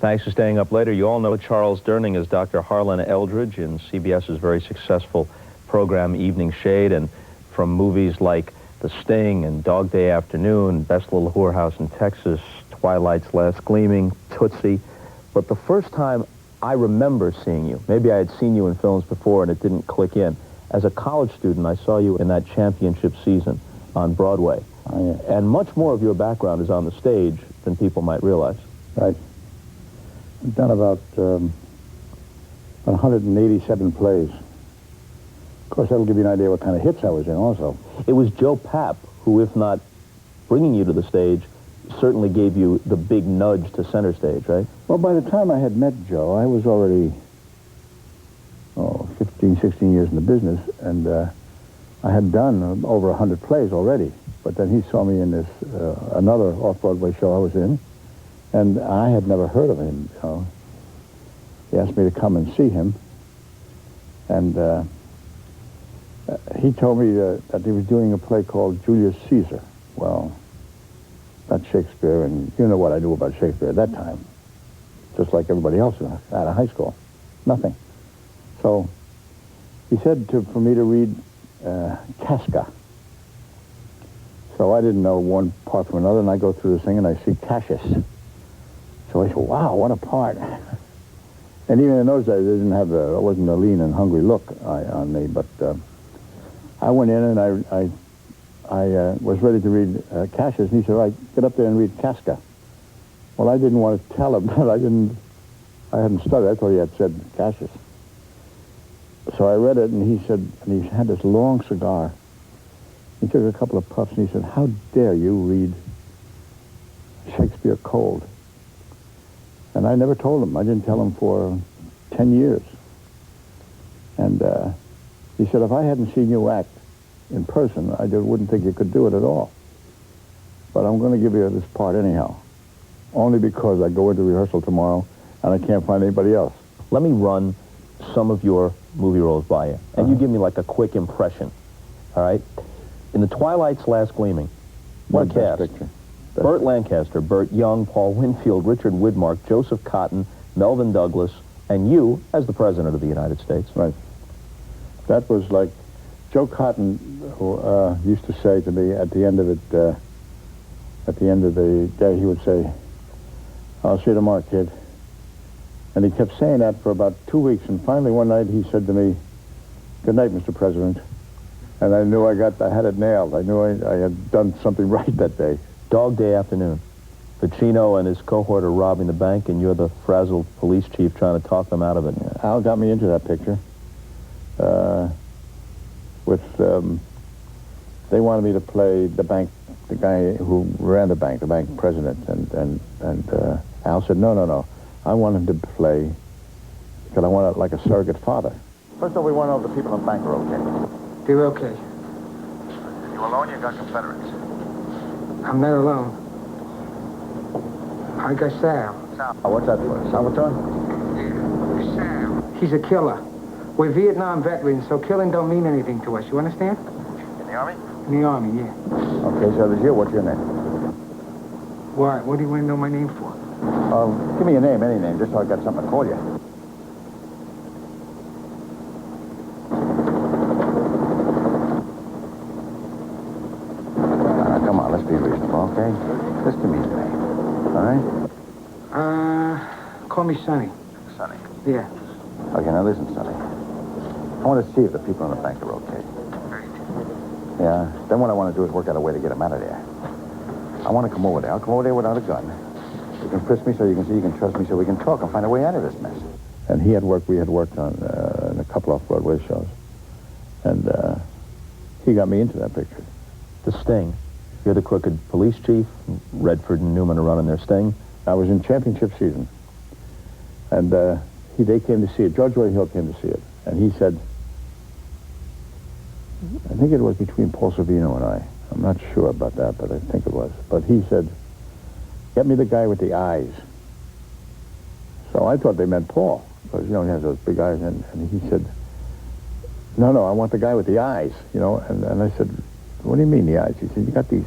Thanks for staying up later. You all know Charles Durning as Dr. Harlan Eldridge in CBS's very successful program Evening Shade, and from movies like The Sting and Dog Day Afternoon, Best Little Whorehouse in Texas, Twilight's Last Gleaming, Tootsie. But the first time I remember seeing you, maybe I had seen you in films before and it didn't click in. As a college student, I saw you in that championship season on Broadway. Oh, yeah. And much more of your background is on the stage than people might realize. Right. I've done about 187 plays. Of course, that'll give you an idea what kind of hits I was in also. It was Joe Papp who, if not bringing you to the stage, certainly gave you the big nudge to center stage, right? Well, by the time I had met Joe, I was already, 15, 16 years in the business, and I had done over 100 plays already. But then he saw me in this, another off-Broadway show I was in, and I had never heard of him. He asked me to come and see him, and he told me that he was doing a play called Julius Caesar. Well, that's Shakespeare, and you know what I knew about Shakespeare at that time. Just like everybody else out of high school. Nothing. So he said for me to read Casca. So I didn't know one part from another, and I go through this thing, and I see Cassius. So I said, wow, what a part. And even in those days, it wasn't a lean and hungry look on me, but I went in, and I was ready to read Cassius, and he said, all right, get up there and read Casca. Well, I didn't want to tell him, but I hadn't studied. I thought he had said Cassius. So I read it, and he said, and he had this long cigar. He took a couple of puffs, and he said, how dare you read Shakespeare cold? And I never told him. I didn't tell him for 10 years. And he said, if I hadn't seen you act in person, I just wouldn't think you could do it at all. But I'm going to give you this part anyhow, only because I go into rehearsal tomorrow and I can't find anybody else. Let me run some of your movie roles by you, and you give me like a quick impression, all right? In The Twilight's Last Gleaming, what a cast. Picture. Burt Lancaster, Burt Young, Paul Winfield, Richard Widmark, Joseph Cotton, Melvin Douglas, and you as the President of the United States. Right. That was like Joe Cotton, who used to say to me at the end of it, at the end of the day, he would say, I'll see you tomorrow, kid. And he kept saying that for about 2 weeks, and finally one night he said to me, good night, Mr. President. And I knew I had it nailed. I knew I had done something right that day. Dog Day Afternoon. Pacino and his cohort are robbing the bank, and you're the frazzled police chief trying to talk them out of it. Al got me into that picture. They wanted me to play the guy who ran the bank president, and Al said, no. I want him to play, because I want it like a surrogate father. First of all, we want to know if the people in the bank are okay. They're okay. You alone, you got Confederates? I'm not alone. I got Sal. What's that for? Salvatore? Yeah, Sal. He's a killer. We're Vietnam veterans, so killing don't mean anything to us. You understand? In the Army? In the Army, yeah. Okay, so there's you. What's your name? Why? What do you want to know my name for? Give me your name, any name, just so I got something to call you. Come on, let's be reasonable, okay? Just give me your name, all right? Call me Sonny. Sonny. Yeah. Okay, now listen, Sonny. I want to see if the people in the bank are okay. Yeah, then what I want to do is work out a way to get them out of there. I want to come over there. I'll come over there without a gun. You can frisk me so you can see you can trust me so we can talk and find a way out of this mess. And we had worked on in a couple of Broadway shows. And he got me into that picture. The Sting. You're the crooked police chief. Redford and Newman are running their Sting. I was in championship season. And they came to see it. George Roy Hill came to see it. And he said, I think it was between Paul Sorvino and I. I'm not sure about that, but I think it was. But he said, get me the guy with the eyes. So I thought they meant Paul, because, he has those big eyes. And he said, no, I want the guy with the eyes, And I said, what do you mean the eyes? He said, you got these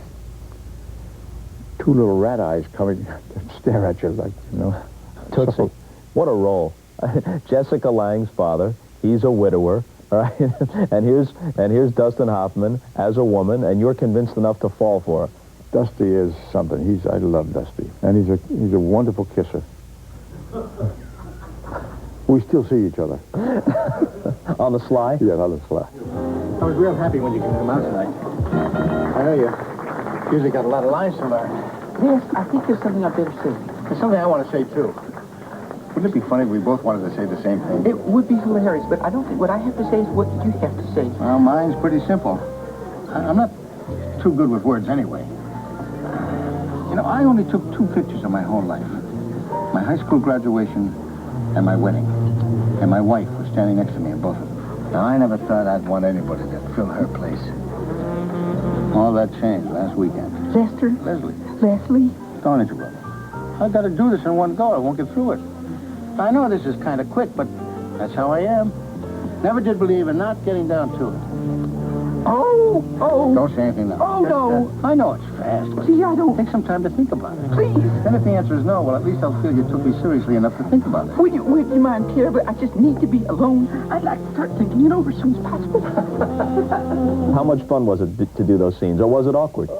two little rat eyes coming to stare at you like, Tootsie. What a role. Jessica Lange's father. He's a widower. All right? and here's Dustin Hoffman as a woman, and you're convinced enough to fall for her. Dusty is something. I love Dusty. And he's a wonderful kisser. We still see each other. On the sly? Yeah, on the sly. I was real happy when you came come out tonight. I know you usually got a lot of lines to learn. Yes, I think there's something I better say. There's something I want to say, too. Wouldn't it be funny if we both wanted to say the same thing? It would be hilarious, but I don't think what I have to say is what you have to say. Well, mine's pretty simple. I'm not too good with words anyway. You know, I only took 2 pictures of my whole life. My high school graduation and my wedding. And my wife was standing next to me in both of them. Now, I never thought I'd want anybody to fill her place. All that changed last weekend. Lester? Leslie. Leslie? Don't interrupt me. I got to do this in one go. I won't get through it. I know this is kind of quick, but that's how I am. Never did believe in not getting down to it. Oh. Don't say anything now. Oh, no. I know it's fast, but See, I don't... take some time to think about it. Please. Then if the answer is no, well, at least I'll feel you took me seriously enough to think about it. Would you mind, Pierre? But I just need to be alone. I'd like to start thinking it over as soon as possible. How much fun was it to do those scenes, or was it awkward?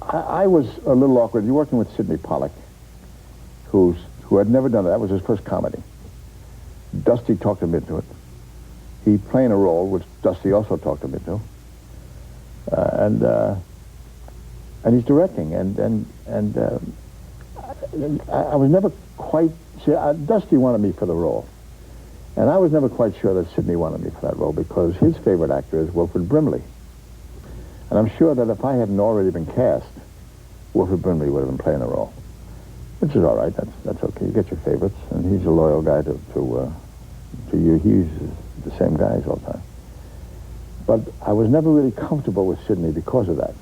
I was a little awkward. You're working with Sidney Pollack, who had never done it. That was his first comedy. Dusty talked him into it. He playing a role, which Dusty also talked him into. And he's directing. And I was never quite... See, Dusty wanted me for the role. And I was never quite sure that Sidney wanted me for that role because his favorite actor is Wilford Brimley. And I'm sure that if I hadn't already been cast, Wilford Brimley would have been playing the role. Which is all right. That's okay. You get your favorites. And he's a loyal guy to you. He's the same guys all the time. But I was never really comfortable with Sidney because of that.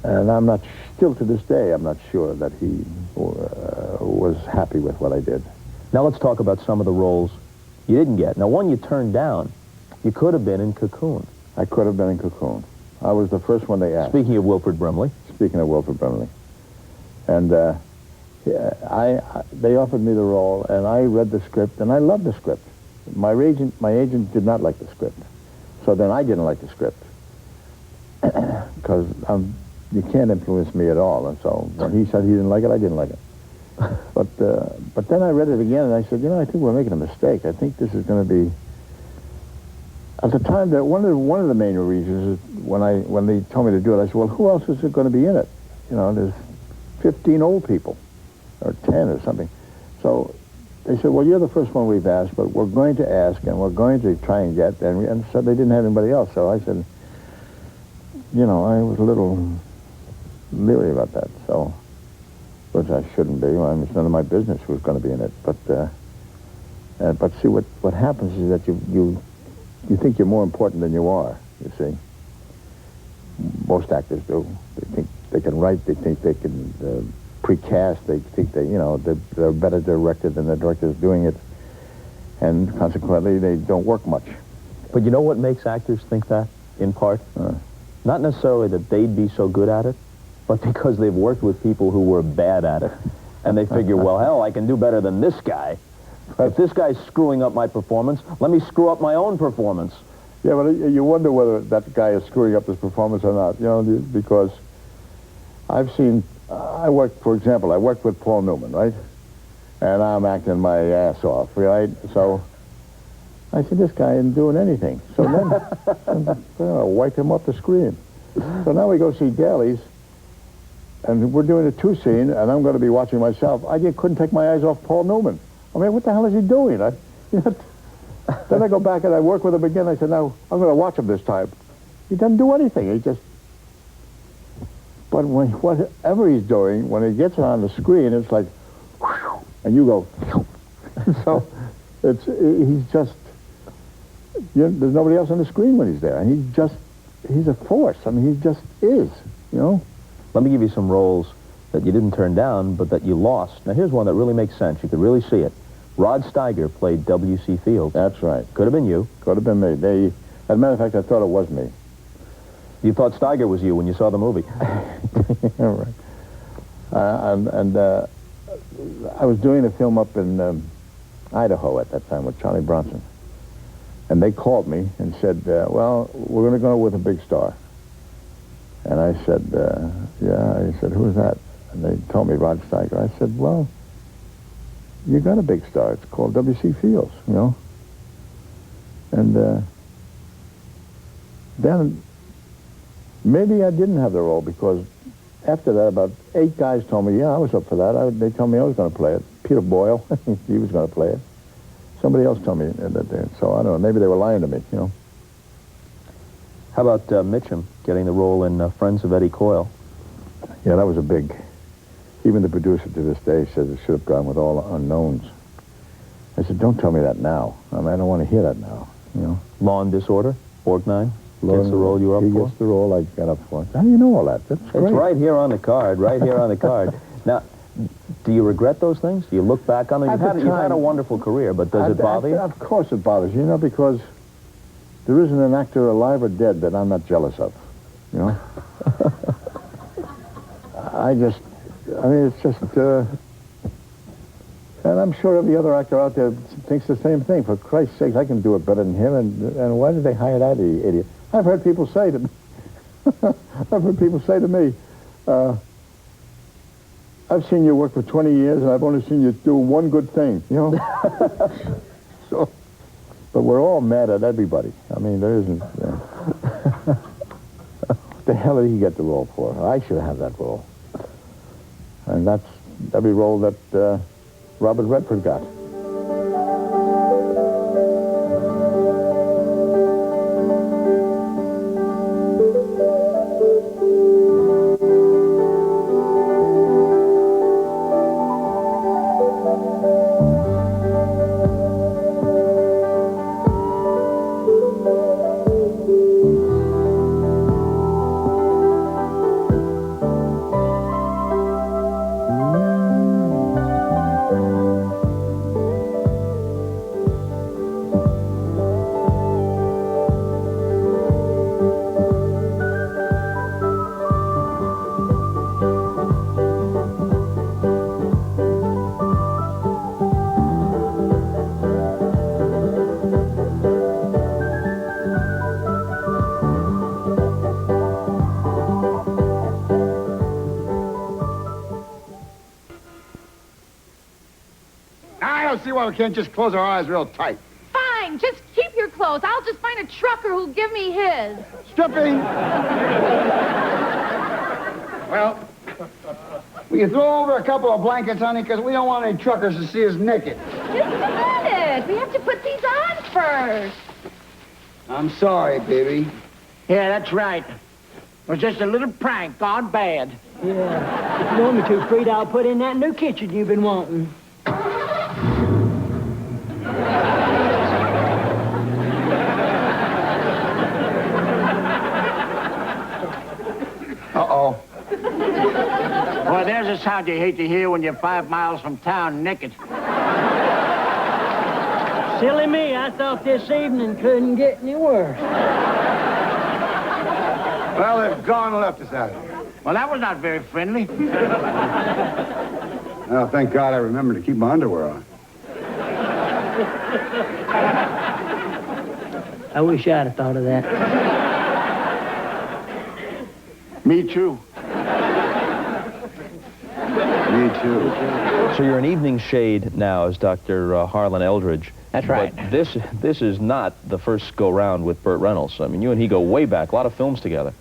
And I'm not, still to this day, I'm not sure that he was happy with what I did. Now let's talk about some of the roles you didn't get. Now, one you turned down. You could have been in Cocoon. I could have been in Cocoon. I was the first one they asked. Speaking of Wilford Brimley. Speaking of Wilford Brimley. And they offered me the role, and I read the script, and I loved the script. My agent did not like the script. So then I didn't like the script. Because you can't influence me at all. And so when he said he didn't like it, I didn't like it. But then I read it again, and I said, I think we're making a mistake. I think this is going to be... At the time, that one of the main reasons is when they told me to do it, I said, well, who else is going to be in it? There's 15 old people, or 10 or something. So they said, well, you're the first one we've asked, but we're going to ask, and we're going to try and get, and so they didn't have anybody else. So I said, I was a little leery about that, so, which I shouldn't be. I mean, it's none of my business who's going to be in it. But see, what happens is that you think you're more important than you are, you see. Most actors do. They think they can write, they think they can precast, they think they're better directed than the director's doing it, and consequently they don't work much. But you know what makes actors think that, in part? Not necessarily that they'd be so good at it, but because they've worked with people who were bad at it, and they figure, well, hell, I can do better than this guy. If this guy's screwing up my performance, let me screw up my own performance. Yeah, but you wonder whether that guy is screwing up his performance or not, because I've seen, I worked with Paul Newman, right? And I'm acting my ass off, right? So I said, this guy isn't doing anything. So then I wipe him off the screen. So now we go see Daly's, and we're doing a 2 scene, and I'm going to be watching myself. I just couldn't take my eyes off Paul Newman. I mean, what the hell is he doing? Then I go back and I work with him again. I said, now, I'm going to watch him this time. He doesn't do anything. He just... But whatever he's doing, when he gets on the screen, it's like, whew, and you go, so he's just... there's nobody else on the screen when he's there. And he's a force. I mean, he just is, Let me give you some roles that you didn't turn down, but that you lost. Now, here's one that really makes sense. You could really see it. Rod Steiger played W.C. Fields. That's right. Could have been you. Could have been me. As a matter of fact, I thought it was me. You thought Steiger was you when you saw the movie. All right. I was doing a film up in Idaho at that time with Charlie Bronson. And they called me and said, well, we're going to go with a big star. And I said, yeah. He said, who's that? And they told me Rod Steiger. I said, well, you got a big star. It's called W.C. Fields, you know. And then maybe I didn't have the role, because after that, about 8 guys told me, yeah, I was up for that. They told me I was going to play it. Peter Boyle, he was going to play it. Somebody else told me that. So I don't know. Maybe they were lying to me, you know. How about Mitchum getting the role in Friends of Eddie Coyle? Yeah, that was a big... Even the producer to this day says it should have gone with all unknowns. I said, don't tell me that now. I mean, I don't want to hear that now, you know. Law and Disorder, Borgnine gets the role you were up he for? He gets the role I got up for. How do you know all that? That's great. It's right here on the card, right here on the card. Now, do you regret those things? Do you look back on them? You've had a wonderful career, but does it bother you? Of course it bothers you, you know, because there isn't an actor alive or dead that I'm not jealous of, you know. I mean, it's just, and I'm sure every other actor out there thinks the same thing. For Christ's sake, I can do it better than him, and why did they hire that idiot? I've heard people say to me, I've seen you work for 20 years, and I've only seen you do one good thing, you know? So, but we're all mad at everybody. I mean, there isn't... what the hell did he get the role for? I should have that role. And that's every role that Robert Redford got. See why we can't just close our eyes real tight. Fine, just keep your clothes. I'll just find a trucker who'll give me his. Stripping! Well, we can throw over a couple of blankets, honey, because we don't want any truckers to see us naked. Just a minute. We have to put these on first. I'm sorry, baby. Yeah, that's right. It was just a little prank gone bad. Yeah. If you want me to, Frida, I'll put in that new kitchen you've been wanting. Uh-oh. Boy, there's a sound you hate to hear when you're 5 miles from town naked. Silly me, I thought this evening couldn't get any worse. Well, they've gone and left us out here. Well, that was not very friendly. Well, thank God I remembered to keep my underwear on. I wish I'd have thought of that. Me too. Me too. So you're an evening shade now as Dr. Harlan Eldridge. That's right. But this is not the first go-round with Burt Reynolds. I mean, you and he go way back, a lot of films together.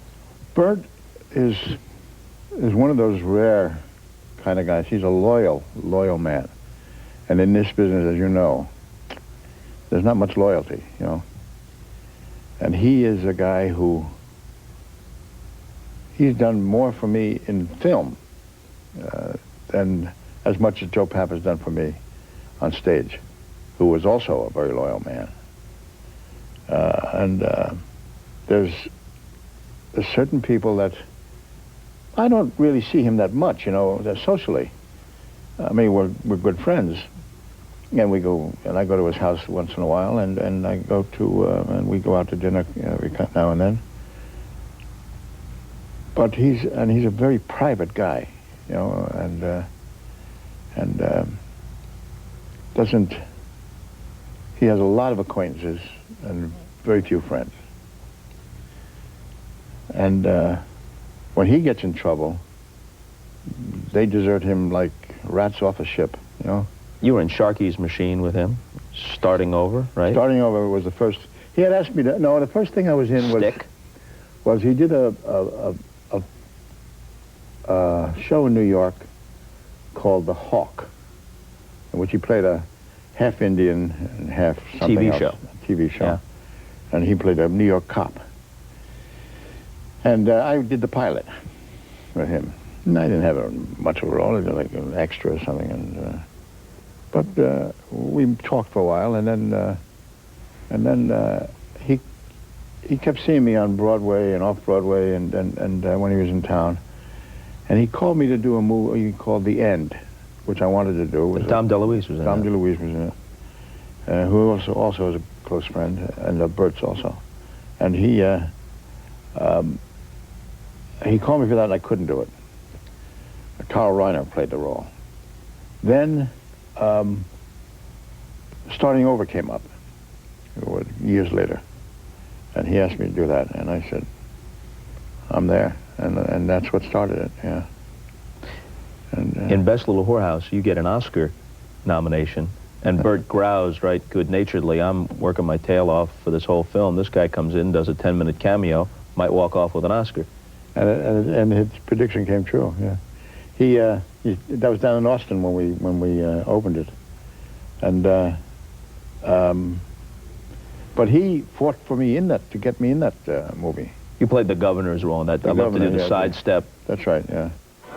Burt is one of those rare kind of guys. He's a loyal man. And in this business, as you know, there's not much loyalty, you know. And he is a guy who, he's done more for me in film than as much as Joe Papp has done for me on stage, who was also a very loyal man. There's certain people that I don't really see him that much, you know, socially. I mean, we're good friends, and I go to his house once in a while, and I go to, and we go out to dinner every now and then. But he's a very private guy, you know, and doesn't. He has a lot of acquaintances and very few friends. And when he gets in trouble, they desert him like rats off a ship, you know? You were in Sharky's machine with him, starting over, right? Starting over was the first. He had asked me to. No, the first thing I was in was he did a show in New York called The Hawk, in which he played a half Indian and half something TV else. show. A TV show. Yeah. And he played a New York cop. And I did the pilot with him. And I didn't have much of a role. I did like an extra or something. And but we talked for a while, and then he kept seeing me on Broadway and off Broadway, and when he was in town, and he called me to do a movie called The End, which I wanted to do. Tom DeLuise was in it. Tom DeLuise was in it, who also is a close friend, and Bert's also, and he called me for that, and I couldn't do it. Carl Reiner played the role. Then Starting Over came up years later, and he asked me to do that, and I said, I'm there, and that's what started it, yeah. And, in Best Little Whorehouse, you get an Oscar nomination, and Bert growls, right, good-naturedly, I'm working my tail off for this whole film. This guy comes in, does a 10-minute cameo, might walk off with an Oscar. And his prediction came true, yeah. That was down in Austin when we opened it, and but he fought for me to get me in that movie. You played the governor's role in that. I love to do the sidestep. That's right, yeah.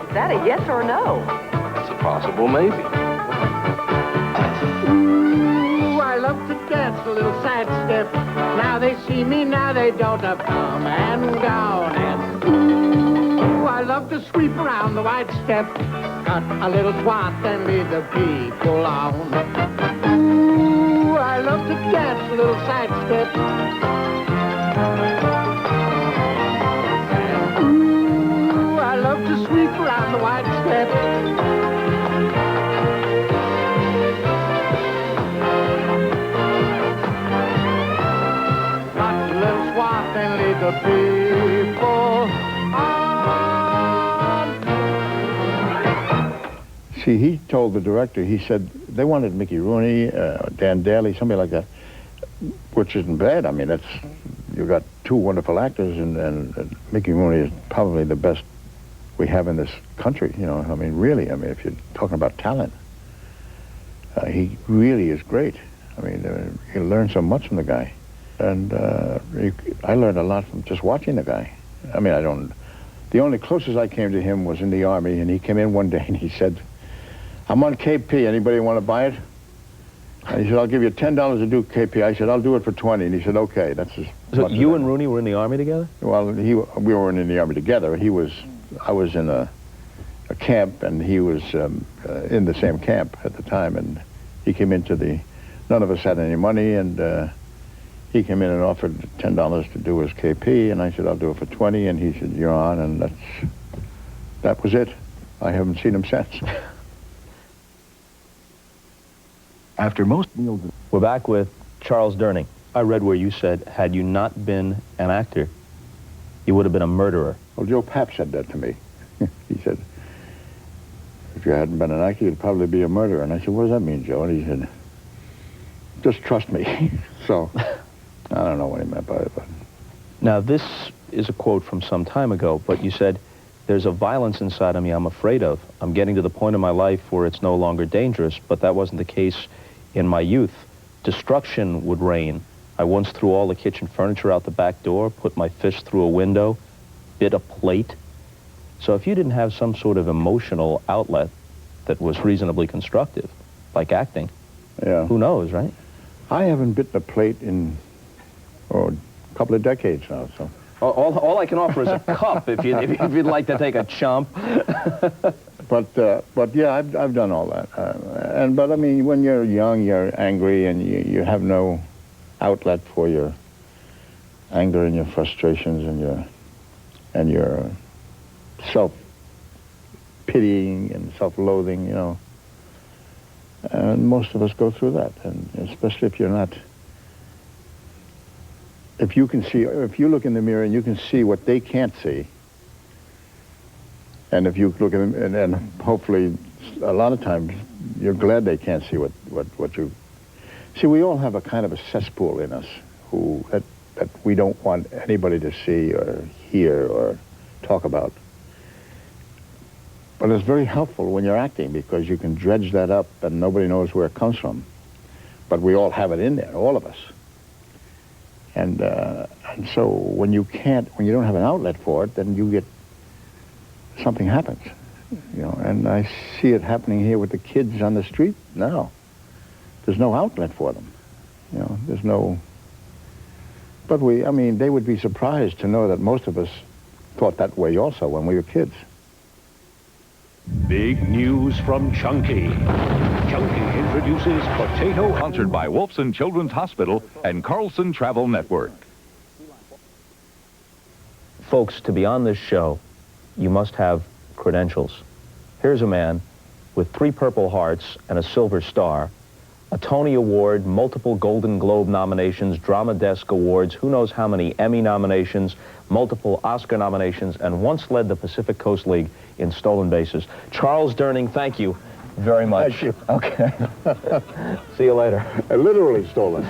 Is that a yes or no? It's a possible maybe. Ooh, I love to dance a little sidestep. Now they see me, now they don't. I've come and gone. And ooh, I love to sweep around the wide step. Cut a little swath and lead the people on. Ooh, I love to dance a little sidestep. And ooh, I love to sweep around the wide step. Cut a little swath and lead the people on. See, he told the director, he said, they wanted Mickey Rooney, Dan Daly, somebody like that, which isn't bad. I mean, you've got two wonderful actors, and Mickey Rooney is probably the best we have in this country, you know. I mean, really, if you're talking about talent, he really is great. I mean, you learn so much from the guy. And I learned a lot from just watching the guy. I mean, the only closest I came to him was in the Army, and he came in one day and he said, I'm on KP, anybody want to buy it? And he said, I'll give you $10 to do KP. I said, I'll do it for 20. And he said, okay, that's as So you and Rooney were in the Army together? Well, we weren't in the Army together. I was in a camp, and he was in the same camp at the time, and he came into none of us had any money, and he came in and offered $10 to do his KP, and I said, I'll do it for 20, and he said, you're on, and that was it. I haven't seen him since. After most meals... We're back with Charles Durning. I read where you said, had you not been an actor, you would have been a murderer. Well, Joe Papp said that to me. He said, if you hadn't been an actor, you'd probably be a murderer. And I said, what does that mean, Joe? And he said, just trust me. So, I don't know what he meant by it, but... Now, this is a quote from some time ago, but you said, there's a violence inside of me I'm afraid of. I'm getting to the point in my life where it's no longer dangerous, but that wasn't the case in my youth. Destruction would reign. I once threw all the kitchen furniture out the back door, put my fist through a window, bit a plate. So if you didn't have some sort of emotional outlet that was reasonably constructive, like acting, who knows, right? I haven't bitten a plate in a couple of decades now, so... All I can offer is a cup if you'd like to take a chump. But yeah, I've done all that. But I mean, when you're young, you're angry, and you have no outlet for your anger and your frustrations and your self-pitying and self-loathing, you know. And most of us go through that, and especially if you're not... If you look in the mirror and you can see what they can't see, and if you look at them, and hopefully a lot of times you're glad they can't see what you... See, we all have a kind of a cesspool in us that we don't want anybody to see or hear or talk about. But it's very helpful when you're acting because you can dredge that up and nobody knows where it comes from. But we all have it in there, all of us. And so when you don't have an outlet for it, then something happens, you know. And I see it happening here with the kids on the street now. There's no outlet for them, you know. There's no. But they would be surprised to know that most of us thought that way also when we were kids. Big news from Chunky. Chunky introduces Potato, sponsored by Wolfson Children's Hospital and Carlson Travel Network. Folks, to be on this show, you must have credentials. Here's a man with 3 Purple Hearts and a Silver Star, a Tony Award, multiple Golden Globe nominations, Drama Desk Awards, who knows how many Emmy nominations, multiple Oscar nominations, and once led the Pacific Coast League in stolen bases. Charles Durning, thank you very much. Thank you. Okay. See you later. Literally stolen.